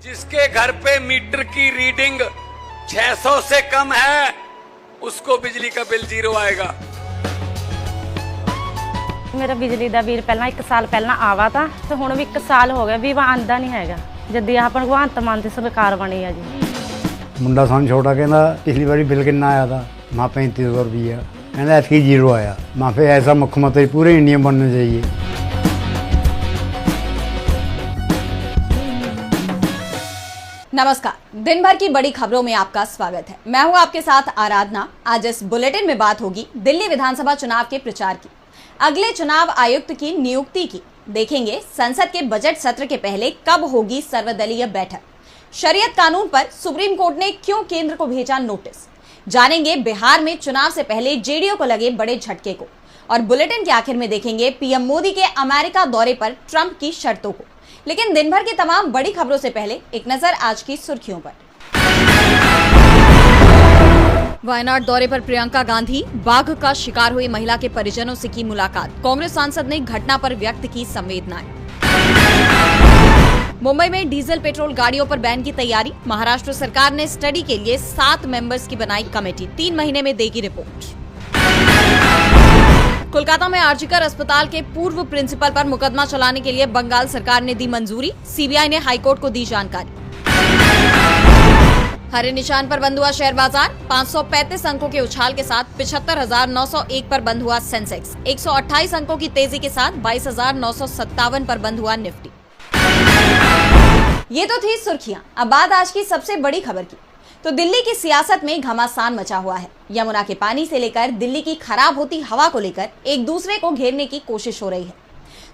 जिसके घर पे मीटर की रीडिंग 600 से कम है उसको बिजली का बिल 0 आएगा। मेरा बिजली ਦਾ ਬਿੱਲ ਪਹਿਲਾਂ 1 ਸਾਲ ਪਹਿਲਾਂ ਆਵਾ ਤਾਂ ਤੇ ਹੁਣ ਵੀ 1 ਸਾਲ ਹੋ ਗਿਆ ਵੀ ਆਂਦਾ ਨਹੀਂ ਹੈਗਾ ਜਦ ਆਹ ਭਗਵੰਤ ਮਾਨ ਦੀ ਸਰਕਾਰ ਬਣੀ ਆ ਜੀ। ਮੁੰਡਾ ਸਾਨੂੰ ਛੋਟਾ ਕਹਿੰਦਾ ਪਿਛਲੀ ਵਾਰੀ ਬਿੱਲ ਕਿੰਨਾ ਆਇਆ ਤਾਂ ਮਾਂ 3500 ਰੁਪਈਆ ਕਹਿੰਦਾ ਐਤਕੀ 0 ਆਇਆ। ਮਾਂ ਫਿਰ ਐਸਾ ਮੁੱਖ ਮੰਤਰੀ पूरे इंडिया में बनना चाहिए। नमस्कार, दिन भर की बड़ी खबरों में आपका स्वागत है। मैं हूं आपके साथ आराधना। आज इस बुलेटिन में बात होगी दिल्ली विधानसभा चुनाव के प्रचार की, अगले चुनाव आयुक्त की नियुक्ति की, देखेंगे संसद के बजट सत्र के पहले कब होगी सर्वदलीय बैठक, शरीयत कानून पर सुप्रीम कोर्ट ने क्यों केंद्र को भेजा नोटिस, जानेंगे बिहार में चुनाव से पहले जेडीयू को लगे बड़े झटके को, और बुलेटिन के आखिर में देखेंगे पीएम मोदी के अमेरिका दौरे पर ट्रंप की शर्तों को। लेकिन दिन भर की तमाम बड़ी खबरों से पहले एक नजर आज की सुर्खियों पर। वायनाड दौरे पर प्रियंका गांधी, बाघ का शिकार हुई महिला के परिजनों से की मुलाकात, कांग्रेस सांसद ने घटना पर व्यक्त की संवेदनाएं। मुंबई में डीजल पेट्रोल गाड़ियों पर बैन की तैयारी, महाराष्ट्र सरकार ने स्टडी के लिए 7 मेंबर्स की बनाई कमेटी, 3 महीने में देगी रिपोर्ट। कोलकाता में आरजीकर अस्पताल के पूर्व प्रिंसिपल पर मुकदमा चलाने के लिए बंगाल सरकार ने दी मंजूरी, सीबीआई ने हाईकोर्ट को दी जानकारी। हरे निशान पर बंद हुआ शेयर बाजार, 535 अंकों के उछाल के साथ 75,901 पर बंद हुआ सेंसेक्स, 128 अंकों की तेजी के साथ 22,957 पर बंद हुआ निफ्टी। ये तो थी सुर्खियां। अब बात आज की सबसे बड़ी खबर की। तो दिल्ली की सियासत में घमासान मचा हुआ है। यमुना के पानी से लेकर दिल्ली की खराब होती हवा को लेकर एक दूसरे को घेरने की कोशिश हो रही है।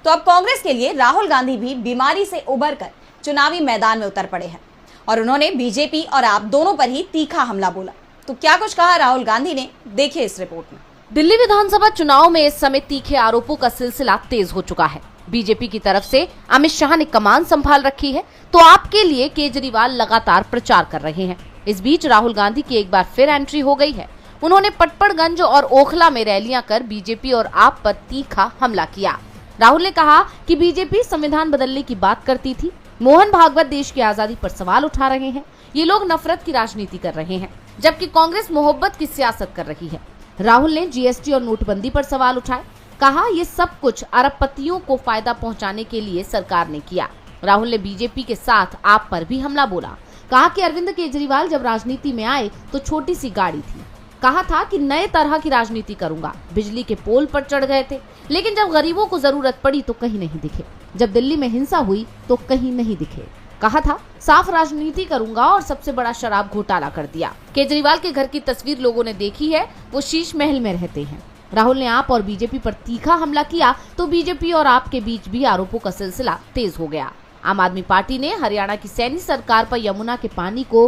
तो अब कांग्रेस के लिए राहुल गांधी भी बीमारी से उबरकर चुनावी मैदान में उतर पड़े हैं और उन्होंने बीजेपी और आप दोनों पर ही तीखा हमला बोला। तो क्या कुछ कहा राहुल गांधी ने, देखिए इस रिपोर्ट में। दिल्ली विधानसभा चुनाव में इस समय तीखे आरोपों का सिलसिला तेज हो चुका है। बीजेपी की तरफ से अमित शाह ने कमान संभाल रखी है, तो आपके लिए केजरीवाल लगातार प्रचार कर रहे हैं। इस बीच राहुल गांधी की एक बार फिर एंट्री हो गई है। उन्होंने पटपड़गंज और ओखला में रैलियां कर बीजेपी और आप पर तीखा हमला किया। राहुल ने कहा कि बीजेपी संविधान बदलने की बात करती थी, मोहन भागवत देश की आजादी पर सवाल उठा रहे हैं, ये लोग नफरत की राजनीति कर रहे हैं, जबकि कांग्रेस मोहब्बत की सियासत कर रही है। राहुल ने जीएसटी और नोटबंदी पर सवाल उठाए, कहा ये सब कुछ अरबपतियों को फायदा पहुंचाने के लिए सरकार ने किया। राहुल ने बीजेपी के साथ आप पर भी हमला बोला, कहा कि अरविंद केजरीवाल जब राजनीति में आए तो छोटी सी गाड़ी थी, कहा था कि नए तरह की राजनीति करूंगा, बिजली के पोल पर चढ़ गए थे, लेकिन जब गरीबों को जरूरत पड़ी तो कहीं नहीं दिखे, जब दिल्ली में हिंसा हुई तो कहीं नहीं दिखे, कहा था साफ राजनीति करूंगा और सबसे बड़ा शराब घोटाला कर दिया। केजरीवाल के घर की तस्वीर लोगों ने देखी है, वो शीश महल में रहते हैं। राहुल ने आप और बीजेपी पर तीखा हमला किया तो बीजेपी और आप के बीच भी आरोपों का सिलसिला तेज हो गया। आम आदमी पार्टी ने हरियाणा की सैनी सरकार पर यमुना के पानी को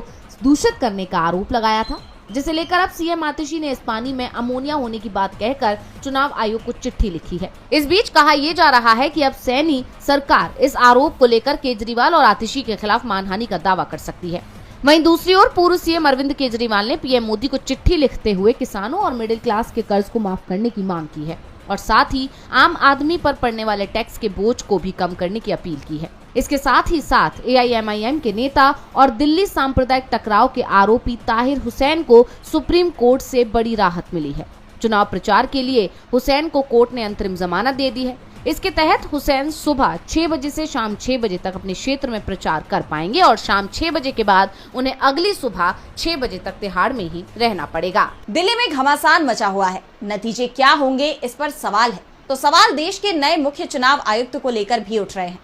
दूषित करने का आरोप लगाया था, जिसे लेकर अब सीएम आतिशी ने इस पानी में अमोनिया होने की बात कहकर चुनाव आयोग को चिट्ठी लिखी है। इस बीच कहा यह जा रहा है कि अब सैनी सरकार इस आरोप को लेकर केजरीवाल और आतिशी के खिलाफ मानहानि का दावा कर सकती है। वहीं दूसरी ओर पूर्व सीएम अरविंद केजरीवाल ने पीएम मोदी को चिट्ठी लिखते हुए किसानों और मिडिल क्लास के कर्ज को माफ करने की मांग की है और साथ ही आम आदमी पर पड़ने वाले टैक्स के बोझ को भी कम करने की अपील की है। इसके साथ ही साथ एआईएमआईएम के नेता और दिल्ली सांप्रदायिक टकराव के आरोपी ताहिर हुसैन को सुप्रीम कोर्ट से बड़ी राहत मिली है। चुनाव प्रचार के लिए हुसैन को कोर्ट ने अंतरिम जमानत दे दी है। इसके तहत हुसैन सुबह 6 बजे से शाम 6 बजे तक अपने क्षेत्र में प्रचार कर पाएंगे और शाम 6 बजे के बाद उन्हें अगली सुबह 6 बजे तक तिहाड़ में ही रहना पड़ेगा। दिल्ली में घमासान मचा हुआ है, नतीजे क्या होंगे इस पर सवाल है। तो सवाल देश के नए मुख्य चुनाव आयुक्त को लेकर भी उठ रहे हैं,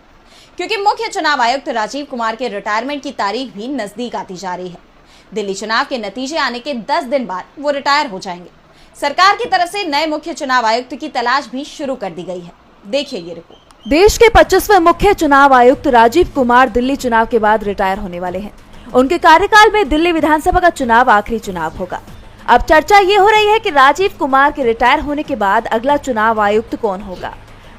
क्योंकि मुख्य चुनाव आयुक्त राजीव कुमार के रिटायरमेंट की तारीख भी नजदीक आती जा रही है। दिल्ली चुनाव के नतीजे आने के 10 दिन बाद वो रिटायर हो जाएंगे। सरकार की तरफ से नए मुख्य चुनाव आयुक्त की तलाश भी शुरू कर दी गई है। देखिए ये रिपोर्ट। देश के 25वें मुख्य चुनाव आयुक्त राजीव कुमार दिल्ली चुनाव के बाद रिटायर होने वाले हैं। उनके कार्यकाल में दिल्ली विधानसभा का चुनाव आखिरी चुनाव होगा। अब चर्चा ये हो रही है कि राजीव कुमार के रिटायर होने के बाद अगला चुनाव आयुक्त कौन होगा।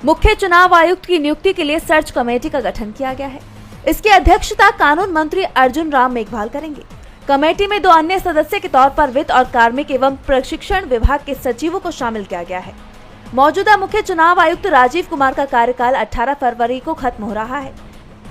मुख्य चुनाव आयुक्त की नियुक्ति के लिए सर्च कमेटी का गठन किया गया है। इसकी अध्यक्षता कानून मंत्री अर्जुन राम मेघवाल करेंगे। कमेटी में 2 अन्य सदस्य के तौर पर वित्त और कार्मिक एवं प्रशिक्षण विभाग के सचिवों को शामिल किया गया है। मौजूदा मुख्य चुनाव आयुक्त राजीव कुमार का कार्यकाल 18 फरवरी को खत्म हो रहा है।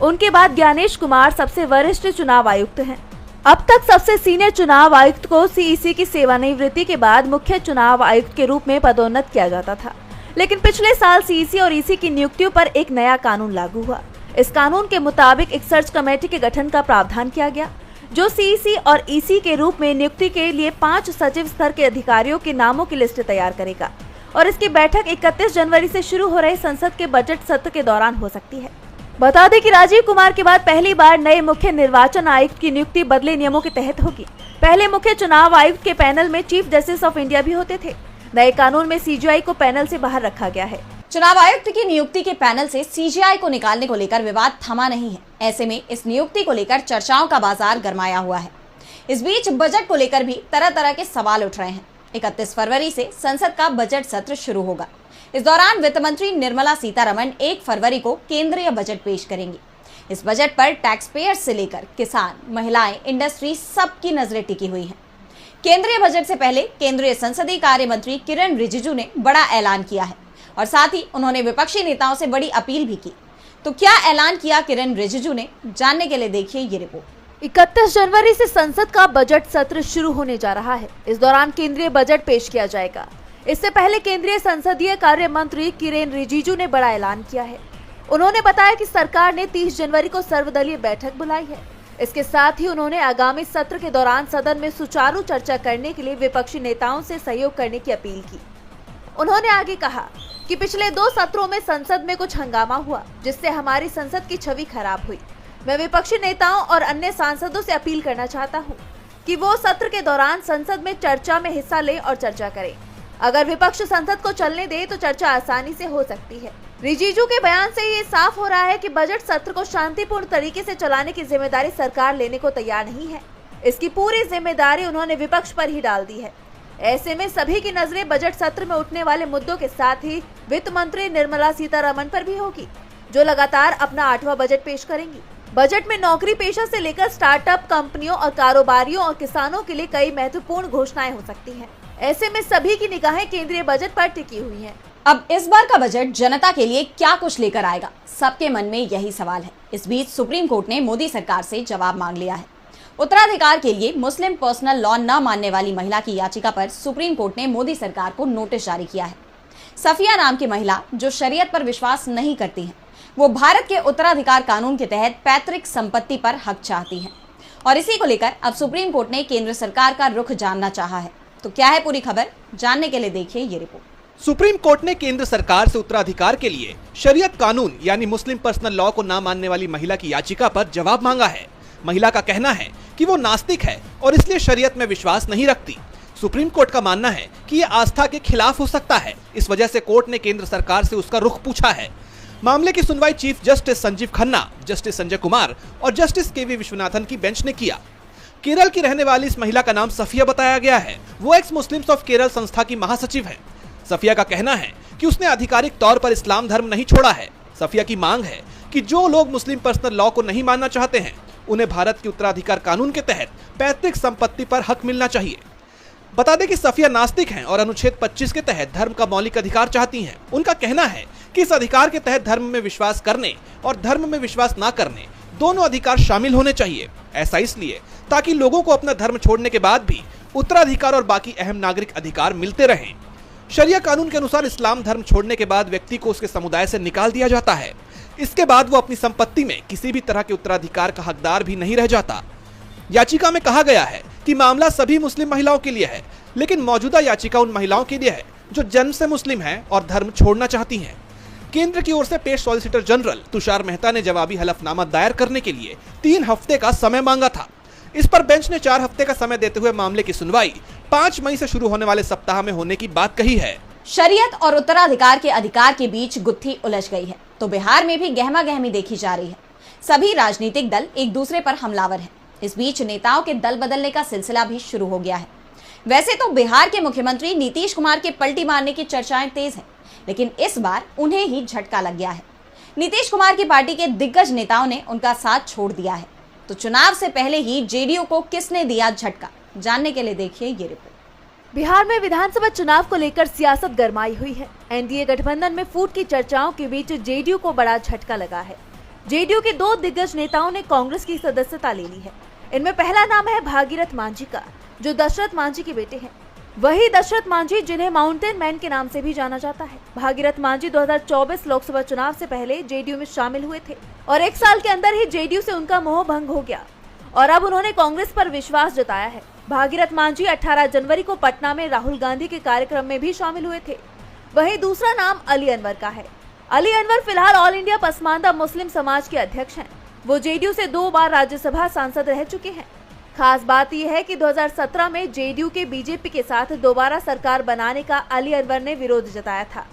उनके बाद ज्ञानेश कुमार सबसे वरिष्ठ चुनाव आयुक्त हैं। अब तक सबसे सीनियर चुनाव आयुक्त को सीईसी की सेवानिवृत्ति के बाद मुख्य चुनाव आयुक्त के रूप में पदोन्नत किया जाता था, लेकिन पिछले साल सीईसी और ईसी की नियुक्तियों पर एक नया कानून लागू हुआ। इस कानून के मुताबिक एक सर्च कमेटी के गठन का प्रावधान किया गया, जो सीईसी और ईसी के रूप में नियुक्ति के लिए 5 सचिव स्तर के अधिकारियों के नामों की लिस्ट तैयार करेगा और इसकी बैठक 31 जनवरी से शुरू हो रहे संसद के बजट सत्र के दौरान हो सकती है। बता दें कि राजीव कुमार के बाद पहली बार नए मुख्य निर्वाचन आयुक्त की नियुक्ति बदले नियमों के तहत होगी। पहले मुख्य चुनाव आयुक्त के पैनल में चीफ जस्टिस ऑफ इंडिया भी होते थे। नए कानून में सीजीआई को पैनल से बाहर रखा गया है। चुनाव आयुक्त की नियुक्ति के पैनल से सीजीआई को निकालने को लेकर विवाद थमा नहीं है। ऐसे में इस नियुक्ति को लेकर चर्चाओं का बाजार गरमाया हुआ है। इस बीच बजट को लेकर भी तरह तरह के सवाल उठ रहे हैं। 31 फरवरी से संसद का बजट सत्र शुरू होगा। इस दौरान वित्त मंत्री निर्मला सीतारमण 1 फरवरी को केंद्रीय बजट पेश करेंगी। इस बजट पर टैक्स पेयर्स से लेकर किसान, महिलाएं, इंडस्ट्री सबकी नजरें टिकी हुई हैं। केंद्रीय बजट से पहले केंद्रीय संसदीय कार्य मंत्री किरण रिजिजू ने बड़ा ऐलान किया है और साथ ही उन्होंने विपक्षी नेताओं से बड़ी अपील भी की। तो क्या ऐलान किया किरण रिजिजू ने, जानने के लिए देखिए ये रिपोर्ट। 31 जनवरी से संसद का बजट सत्र शुरू होने जा रहा है। इस दौरान केंद्रीय बजट पेश किया जाएगा। इससे पहले केंद्रीय संसदीय कार्य मंत्री किरेन रिजिजू ने बड़ा ऐलान किया है। उन्होंने बताया कि सरकार ने 30 जनवरी को सर्वदलीय बैठक बुलाई है। इसके साथ ही उन्होंने आगामी सत्र के दौरान सदन में सुचारू चर्चा करने के लिए विपक्षी नेताओं से सहयोग करने की अपील की। उन्होंने आगे कहा कि पिछले 2 सत्रों में संसद में कुछ हंगामा हुआ, जिससे हमारी संसद की छवि खराब हुई। मैं विपक्षी नेताओं और अन्य सांसदों से अपील करना चाहता हूँ कि वो सत्र के दौरान संसद में चर्चा में हिस्सा लें और चर्चा करें। अगर विपक्ष संसद को चलने दे तो चर्चा आसानी से हो सकती है। रिजिजू के बयान से ये साफ हो रहा है कि बजट सत्र को शांतिपूर्ण तरीके से चलाने की जिम्मेदारी सरकार लेने को तैयार नहीं है। इसकी पूरी जिम्मेदारी उन्होंने विपक्ष पर ही डाल दी है। ऐसे में सभी की नजरें बजट सत्र में उठने वाले मुद्दों के साथ ही वित्त मंत्री निर्मला सीतारमण पर भी होगी, जो लगातार अपना 8वां बजट पेश करेंगी। बजट में नौकरी पेशा से लेकर स्टार्टअप कंपनियों और कारोबारियों और किसानों के लिए कई महत्वपूर्ण घोषणाएं हो सकती हैं। ऐसे में सभी की निगाहें केंद्रीय बजट पर टिकी हुई हैं। अब इस बार का बजट जनता के लिए क्या कुछ लेकर आएगा, सबके मन में यही सवाल है। इस बीच सुप्रीम कोर्ट ने मोदी सरकार से जवाब मांग लिया है। उत्तराधिकार के लिए मुस्लिम पर्सनल लॉ न मानने वाली महिला की याचिका पर सुप्रीम कोर्ट ने मोदी सरकार को नोटिस जारी किया है। सफिया नाम की महिला, जो शरीयत पर विश्वास नहीं करती है, वो भारत के उत्तराधिकार कानून के तहत पैतृक संपत्ति पर हक चाहती है और इसी को लेकर अब सुप्रीम कोर्ट ने केंद्र सरकार का रुख जानना चाहा है। तो क्या है पूरी खबर, जानने के लिए देखिए ये रिपोर्ट। सुप्रीम कोर्ट ने केंद्र सरकार से उत्तराधिकार के लिए शरीयत कानून यानी मुस्लिम पर्सनल लॉ को न मानने वाली महिला की याचिका पर जवाब मांगा है। महिला का कहना है कि वो नास्तिक है और इसलिए शरीयत में विश्वास नहीं रखती। सुप्रीम कोर्ट का मानना है कि ये आस्था के खिलाफ हो सकता है। इस वजह से कोर्ट ने केंद्र सरकार से उसका रुख पूछा है। मामले की सुनवाई chief justice Sanjeev Khanna, justice Sanjay Kumar और जस्टिस केवी विश्वनाथन की बेंच ने किया। केरल की रहने वाली इस महिला का नाम सफिया बताया गया है। वो एक्स मुस्लिम्स ऑफ केरल संस्था की महासचिव है। सफिया का कहना है कि उसने आधिकारिक तौर पर इस्लाम धर्म नहीं छोड़ा है। सफिया की मांग है कि जो लोग मुस्लिम पर्सनल लॉ को नहीं मानना चाहते हैं, उन्हें भारत के उत्तराधिकार कानून के तहत पैतृक संपत्ति पर हक मिलना चाहिए। बता दें कि सफिया नास्तिक हैं और अनुच्छेद 25 के तहत धर्म का मौलिक अधिकार चाहती हैं। उनका कहना है कि इस अधिकार के तहत धर्म में विश्वास करने और धर्म में विश्वास न करने दोनों अधिकार शामिल होने चाहिए। ऐसा इसलिए ताकि लोगों को अपना धर्म छोड़ने के बाद भी उत्तराधिकार और बाकी अहम नागरिक अधिकार मिलते रहें। शरिया कानून के अनुसार इस्लाम धर्म छोड़ने के बाद व्यक्ति को उसके समुदाय से निकाल दिया जाता है। इसके बाद वो अपनी संपत्ति में किसी भी तरह के उत्तराधिकार का हकदार भी नहीं रह जाता। याचिका में कहा गया है कि मामला सभी मुस्लिम महिलाओं के लिए है, लेकिन मौजूदा याचिका उन महिलाओं के लिए है जो जन्म से मुस्लिम हैं और धर्म छोड़ना चाहती हैं। केंद्र की ओर से पेश सॉलिसिटर जनरल तुषार मेहता ने जवाबी हलफनामा दायर करने के लिए 3 हफ्ते का समय मांगा था। इस पर बेंच ने 4 हफ्ते का समय देते हुए मामले की सुनवाई 5 मई से शुरू होने वाले सप्ताह में होने की बात कही है। शरीयत और उत्तराधिकार के अधिकार के बीच गुत्थी उलझ गई है, तो बिहार में भी गहमा गहमी देखी जा रही है। सभी राजनीतिक दल एक दूसरे पर हमलावर हैं। इस बीच नेताओं के दल बदलने का सिलसिला भी शुरू हो गया है। वैसे तो बिहार के मुख्यमंत्री नीतीश कुमार के पलटी मारने की चर्चाएं तेज हैं, लेकिन इस बार उन्हें ही झटका लग गया है। नीतीश कुमार की पार्टी के दिग्गज नेताओं ने उनका साथ छोड़ दिया है। तो चुनाव से पहले ही जेडीयू को किसने दिया झटका, जानने के लिए देखिए ये रिपोर्ट। बिहार में विधानसभा चुनाव को लेकर सियासत गरमाई हुई है। एनडीए गठबंधन में फूट की चर्चाओं के बीच जेडीयू को बड़ा झटका लगा है। जेडीयू के 2 दिग्गज नेताओं ने कांग्रेस की सदस्यता ले ली है। इनमें पहला नाम है भागीरथ मांझी का, जो दशरथ मांझी के बेटे हैं। वही दशरथ मांझी जिन्हें माउंटेन मैन के नाम से भी जाना जाता है। भागीरथ मांझी 2024 लोकसभा चुनाव से पहले जेडीयू में शामिल हुए थे और 1 साल के अंदर ही जेडीयू से उनका मोह भंग हो गया और अब उन्होंने कांग्रेस पर विश्वास जताया है। भागीरथ मांझी 18 जनवरी को पटना में राहुल गांधी के कार्यक्रम में भी शामिल हुए थे। वहीं दूसरा नाम अली अनवर का है। अली अनवर फिलहाल ऑल इंडिया पसमानदा मुस्लिम समाज के अध्यक्ष हैं। वो जेडीयू से 2 बार राज्यसभा सांसद रह चुके हैं। खास बात यह है कि 2017 में जेडीयू के बीजेपी के साथ दोबारा सरकार बनाने का अली अनवर ने विरोध जताया था।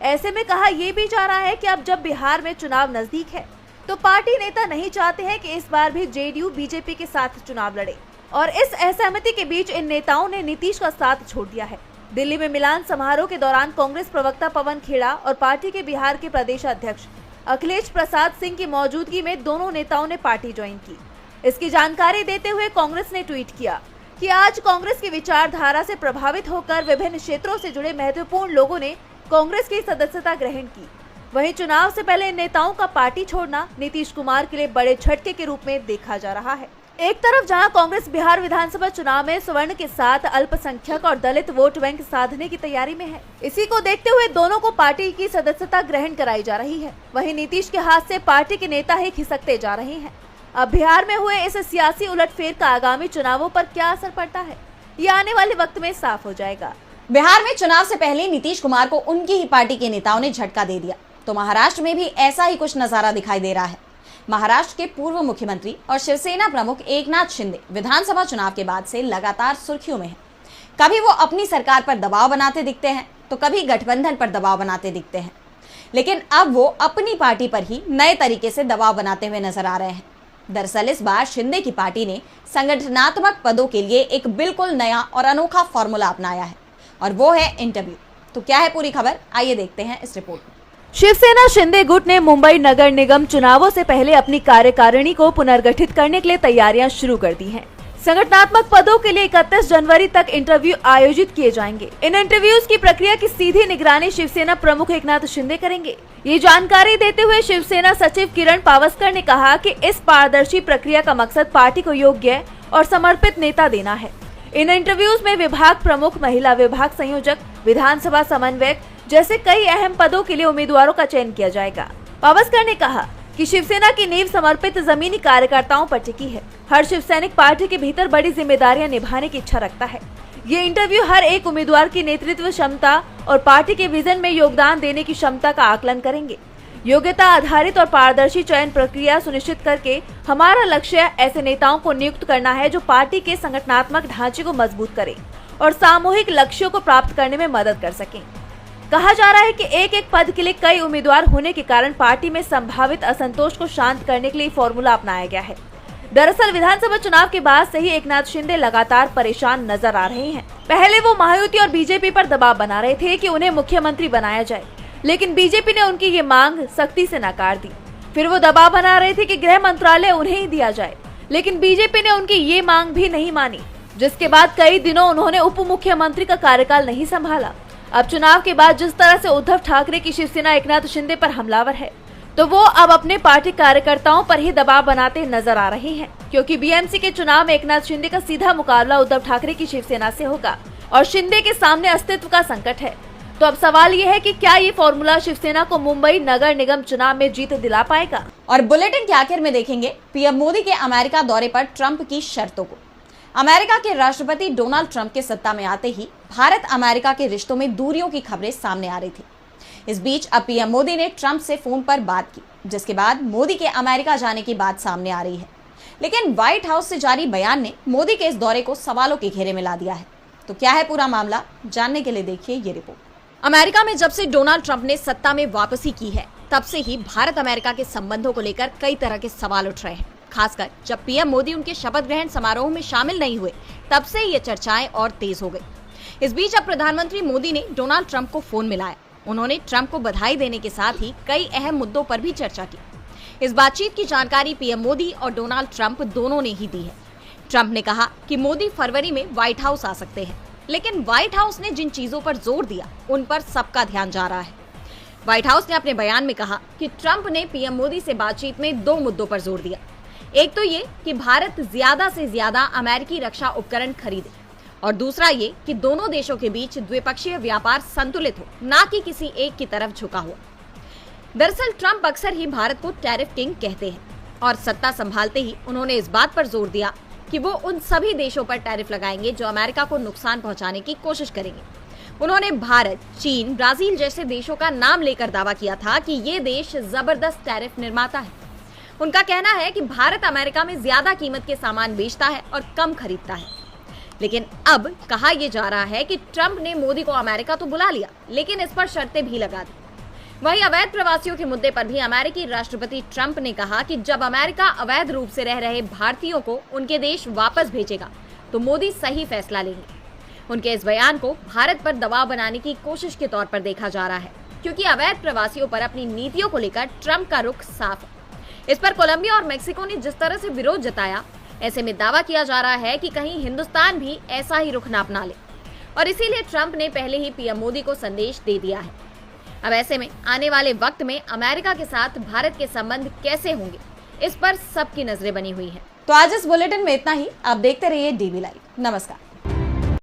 ऐसे में कहा यह भी जा रहा है कि अब जब बिहार में चुनाव नजदीक है तो पार्टी नेता नहीं चाहते हैं कि इस बार भी जेडीयू बीजेपी के साथ चुनाव लड़े और इस असहमति के बीच इन नेताओं ने नीतीश का साथ छोड़ दिया है। दिल्ली में मिलान समारोह के दौरान कांग्रेस प्रवक्ता पवन खेड़ा और पार्टी के बिहार के प्रदेश अध्यक्ष अखिलेश प्रसाद सिंह की मौजूदगी में दोनों नेताओं ने पार्टी ज्वाइन की। इसकी जानकारी देते हुए कांग्रेस ने ट्वीट किया कि आज कांग्रेस की विचारधारा से प्रभावित होकर विभिन्न क्षेत्रों से जुड़े महत्वपूर्ण लोगों ने कांग्रेस की सदस्यता ग्रहण की। वहीं चुनाव से पहले इन नेताओं का पार्टी छोड़ना नीतीश कुमार के लिए बड़े झटके के रूप में देखा जा रहा है। एक तरफ जहां कांग्रेस बिहार विधानसभा चुनाव में स्वर्ण के साथ अल्पसंख्यक और दलित वोट बैंक साधने की तैयारी में है, इसी को देखते हुए दोनों को पार्टी की सदस्यता ग्रहण कराई जा रही है। वहीं नीतीश के हाथ से पार्टी के नेता ही खिसकते जा रहे हैं। अब बिहार में हुए इस सियासी उलटफेर का आगामी चुनावों पर क्या असर पड़ता है, ये आने वाले वक्त में साफ हो जाएगा। बिहार में चुनाव से पहले नीतीश कुमार को उनकी ही पार्टी के नेताओं ने झटका दे दिया, तो महाराष्ट्र में भी ऐसा ही कुछ नजारा दिखाई दे रहा है। महाराष्ट्र के पूर्व मुख्यमंत्री और शिवसेना प्रमुख एकनाथ शिंदे विधानसभा चुनाव के बाद से लगातार सुर्खियों में हैं। कभी वो अपनी सरकार पर दबाव बनाते दिखते हैं तो कभी गठबंधन पर दबाव बनाते दिखते हैं, लेकिन अब वो अपनी पार्टी पर ही नए तरीके से दबाव बनाते हुए नजर आ रहे हैं। दरअसल इस बार शिंदे की पार्टी ने संगठनात्मक पदों के लिए एक बिल्कुल नया और अनोखा फॉर्मूला अपनाया है और वो है इंटरव्यू। तो क्या है पूरी खबर, आइए देखते हैं इस रिपोर्ट में। शिवसेना शिंदे गुट ने मुंबई नगर निगम चुनावों से पहले अपनी कार्यकारिणी को पुनर्गठित करने के लिए तैयारियां शुरू कर दी हैं। संगठनात्मक पदों के लिए 31 जनवरी तक इंटरव्यू आयोजित किए जाएंगे। इन इंटरव्यूज की प्रक्रिया की सीधी निगरानी शिवसेना प्रमुख एकनाथ शिंदे करेंगे। ये जानकारी देते हुए शिवसेना सचिव किरण पावस्कर ने कहा कि इस पारदर्शी प्रक्रिया का मकसद पार्टी को योग्य और समर्पित नेता देना है। इन इंटरव्यूज में विभाग प्रमुख, महिला विभाग संयोजक, विधानसभा समन्वयक जैसे कई अहम पदों के लिए उम्मीदवारों का चयन किया जाएगा। पावस्कर ने कहा कि शिवसेना की नींव समर्पित जमीनी कार्यकर्ताओं पर टिकी है। हर शिव सैनिक पार्टी के भीतर बड़ी जिम्मेदारियां निभाने की इच्छा रखता है। ये इंटरव्यू हर एक उम्मीदवार की नेतृत्व क्षमता और पार्टी के विजन में योगदान देने की क्षमता का आकलन करेंगे। योग्यता आधारित और पारदर्शी चयन प्रक्रिया सुनिश्चित करके हमारा लक्ष्य ऐसे नेताओं को नियुक्त करना है जो पार्टी के संगठनात्मक ढांचे को मजबूत करें और सामूहिक लक्ष्यों को प्राप्त करने में मदद कर सकें। कहा जा रहा है कि एक एक पद के लिए कई उम्मीदवार होने के कारण पार्टी में संभावित असंतोष को शांत करने के लिए फॉर्मूला अपनाया गया है। दरअसल विधानसभा चुनाव के बाद से ही एकनाथ शिंदे लगातार परेशान नजर आ रहे हैं। पहले वो मायावती और बीजेपी पर दबाव बना रहे थे कि उन्हें मुख्यमंत्री बनाया जाए, लेकिन बीजेपी ने उनकी ये मांग सख्ती से नकार दी। फिर वो दबाव बना रहे थे कि गृह मंत्रालय उन्हें ही दिया जाए, लेकिन बीजेपी ने उनकी ये मांग भी नहीं मानी, जिसके बाद कई दिनों उन्होंने उप मुख्यमंत्री का कार्यकाल नहीं संभाला। अब चुनाव के बाद जिस तरह से उद्धव ठाकरे की शिवसेना एकनाथ शिंदे पर हमलावर है, तो वो अब अपने पार्टी कार्यकर्ताओं पर ही दबाव बनाते नजर आ रहे हैं, क्योंकि बीएमसी के चुनाव में एकनाथ शिंदे का सीधा मुकाबला उद्धव ठाकरे की शिवसेना से होगा और शिंदे के सामने अस्तित्व का संकट है। तो अब सवाल ये है कि क्या ये फॉर्मूला शिवसेना को मुंबई नगर निगम चुनाव में जीत दिला पाएगा। और बुलेटिन के आखिर में देखेंगे पीएम मोदी के अमेरिका दौरे पर ट्रंप की शर्तों को। अमेरिका के राष्ट्रपति डोनाल्ड ट्रंप के सत्ता में आते ही भारत अमेरिका के रिश्तों में दूरियों की खबरें सामने आ रही थी। इस बीच अब पीएम मोदी ने ट्रंप से फोन पर बात की, जिसके बाद मोदी के अमेरिका जाने की बात सामने आ रही है। लेकिन व्हाइट हाउस से जारी बयान ने मोदी के इस दौरे को सवालों के घेरे में ला दिया है। तो क्या है पूरा मामला, जानने के लिए देखिए ये रिपोर्ट। अमेरिका में जब से डोनाल्ड ट्रंप ने सत्ता में वापसी की है, तब से ही भारत अमेरिका के संबंधों को लेकर कई तरह के सवाल उठ रहे हैं। खासकर जब पीएम मोदी उनके शपथ ग्रहण समारोह में शामिल नहीं हुए, तब से ये चर्चाएं और तेज हो गई। इस बीच अब प्रधानमंत्री मोदी ने डोनाल्ड ट्रंप को फोन मिलाया। उन्होंने ट्रंप को बधाई देने के साथ ही कई अहम मुद्दों पर भी चर्चा की। इस बातचीत की जानकारी पीएम मोदी और डोनाल्ड ट्रंप दोनों ने ही दी है। ट्रंप ने कहा कि मोदी फरवरी में व्हाइट हाउस आ सकते हैं, लेकिन व्हाइट हाउस ने जिन चीजों पर जोर दिया, उन पर सबका ध्यान जा रहा है। व्हाइट हाउस ने अपने बयान में कहा कि ट्रंप ने पीएम मोदी से बातचीत में 2 मुद्दों पर जोर दिया। एक तो ये कि भारत ज्यादा से ज्यादा अमेरिकी रक्षा उपकरण खरीदे और दूसरा ये कि दोनों देशों के बीच द्विपक्षीय व्यापार संतुलित हो, ना कि किसी एक की तरफ झुका हुआ। दरअसल ट्रंप अक्सर ही भारत को टैरिफ किंग कहते हैं और सत्ता संभालते ही उन्होंने इस बात पर जोर दिया कि वो उन सभी देशों पर टैरिफ लगाएंगे जो अमेरिका को नुकसान पहुंचाने की कोशिश करेंगे। उन्होंने भारत, चीन, ब्राजील जैसे देशों का नाम लेकर दावा किया था कि ये देश जबरदस्त टैरिफ निर्माता है। उनका कहना है कि भारत अमेरिका में ज्यादा कीमत के सामान बेचता है और कम खरीदता है। लेकिन अब कहा यह जा रहा है कि ट्रंप ने मोदी को अमेरिका तो बुला लिया, लेकिन इस पर शर्तें भी लगा दी। वहीं अवैध प्रवासियों के मुद्दे पर भी अमेरिकी राष्ट्रपति ट्रंप ने कहा कि जब अमेरिका अवैध रूप से रह रहे भारतीयों को उनके देश वापस भेजेगा तो मोदी सही फैसला लेंगे। उनके इस बयान को भारत पर दबाव बनाने की कोशिश के तौर पर देखा जा रहा है, क्योंकि अवैध प्रवासियों पर अपनी नीतियों को लेकर ट्रंप का रुख साफ है। इस पर कोलंबिया और मेक्सिको ने जिस तरह से विरोध जताया, ऐसे में दावा किया जा रहा है कि कहीं हिंदुस्तान भी ऐसा ही रुख न अपना ले और इसीलिए ट्रंप ने पहले ही पीएम मोदी को संदेश दे दिया है। अब ऐसे में आने वाले वक्त में अमेरिका के साथ भारत के संबंध कैसे होंगे, इस पर सबकी नजरें बनी हुई हैं। तो आज इस बुलेटिन में इतना ही। आप देखते रहिए डीबी लाइव। नमस्कार।